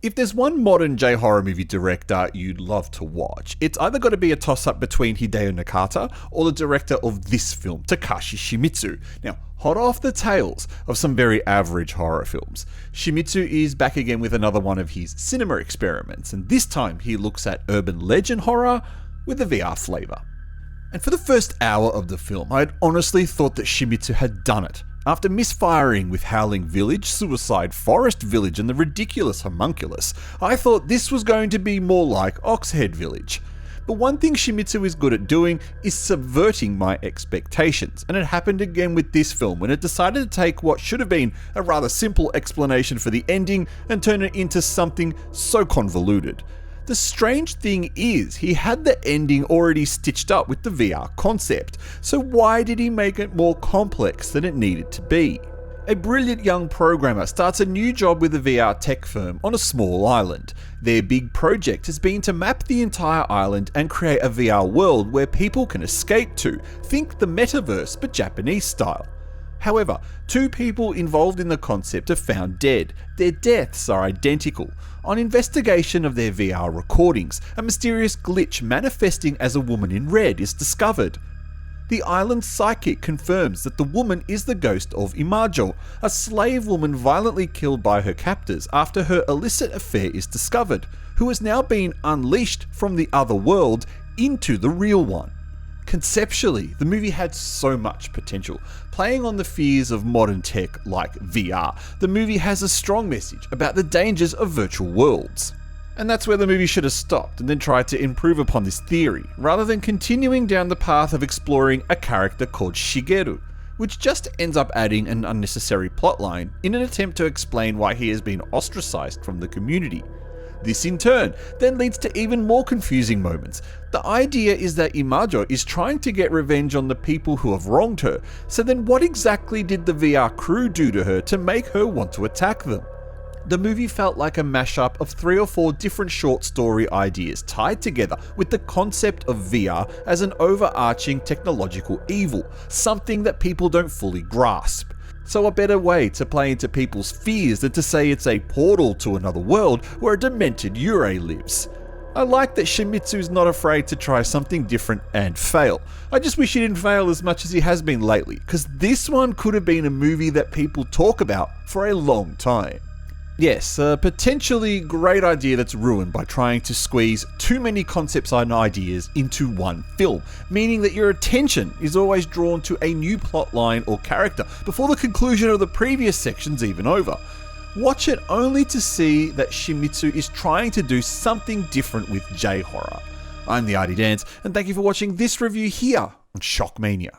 If there's one modern J-horror movie director you'd love to watch, it's either got to be a toss-up between Hideo Nakata or the director of this film, Takashi Shimizu. Now, hot off the tails of some very average horror films, Shimizu is back again with another one of his cinema experiments, and this time he looks at urban legend horror with a VR flavour. And for the first hour of the film, I had honestly thought that Shimizu had done it. After misfiring with Howling Village, Suicide Forest Village, and the ridiculous Homunculus, I thought this was going to be more like Oxhead Village. But one thing Shimizu is good at doing is subverting my expectations, and it happened again with this film when it decided to take what should have been a rather simple explanation for the ending and turn it into something so convoluted. The strange thing is, he had the ending already stitched up with the VR concept, so why did he make it more complex than it needed to be? A brilliant young programmer starts a new job with a VR tech firm on a small island. Their big project has been to map the entire island and create a VR world where people can escape to. Think the metaverse, but Japanese style. However, two people involved in the concept are found dead. Their deaths are identical. On investigation of their VR recordings, a mysterious glitch manifesting as a woman in red is discovered. The island's psychic confirms that the woman is the ghost of Imajo, a slave woman violently killed by her captors after her illicit affair is discovered, who has now been unleashed from the other world into the real one. Conceptually, the movie had so much potential. Playing on the fears of modern tech like VR, the movie has a strong message about the dangers of virtual worlds. And that's where the movie should have stopped and then tried to improve upon this theory, rather than continuing down the path of exploring a character called Shigeru, which just ends up adding an unnecessary plotline in an attempt to explain why he has been ostracized from the community. This in turn then leads to even more confusing moments. The idea is that Imajo is trying to get revenge on the people who have wronged her, so then what exactly did the VR crew do to her to make her want to attack them? The movie felt like a mashup of 3 or 4 different short story ideas tied together with the concept of VR as an overarching technological evil, something that people don't fully grasp. So a better way to play into people's fears than to say it's a portal to another world where a demented Yurei lives. I like that Shimizu's not afraid to try something different and fail. I just wish he didn't fail as much as he has been lately, because this one could have been a movie that people talk about for a long time. Yes, a potentially great idea that's ruined by trying to squeeze too many concepts and ideas into one film, meaning that your attention is always drawn to a new plotline or character before the conclusion of the previous section's even over. Watch it only to see that Shimizu is trying to do something different with J-horror. I'm the Artie Dance, and thank you for watching this review here on SHOCKMANIA.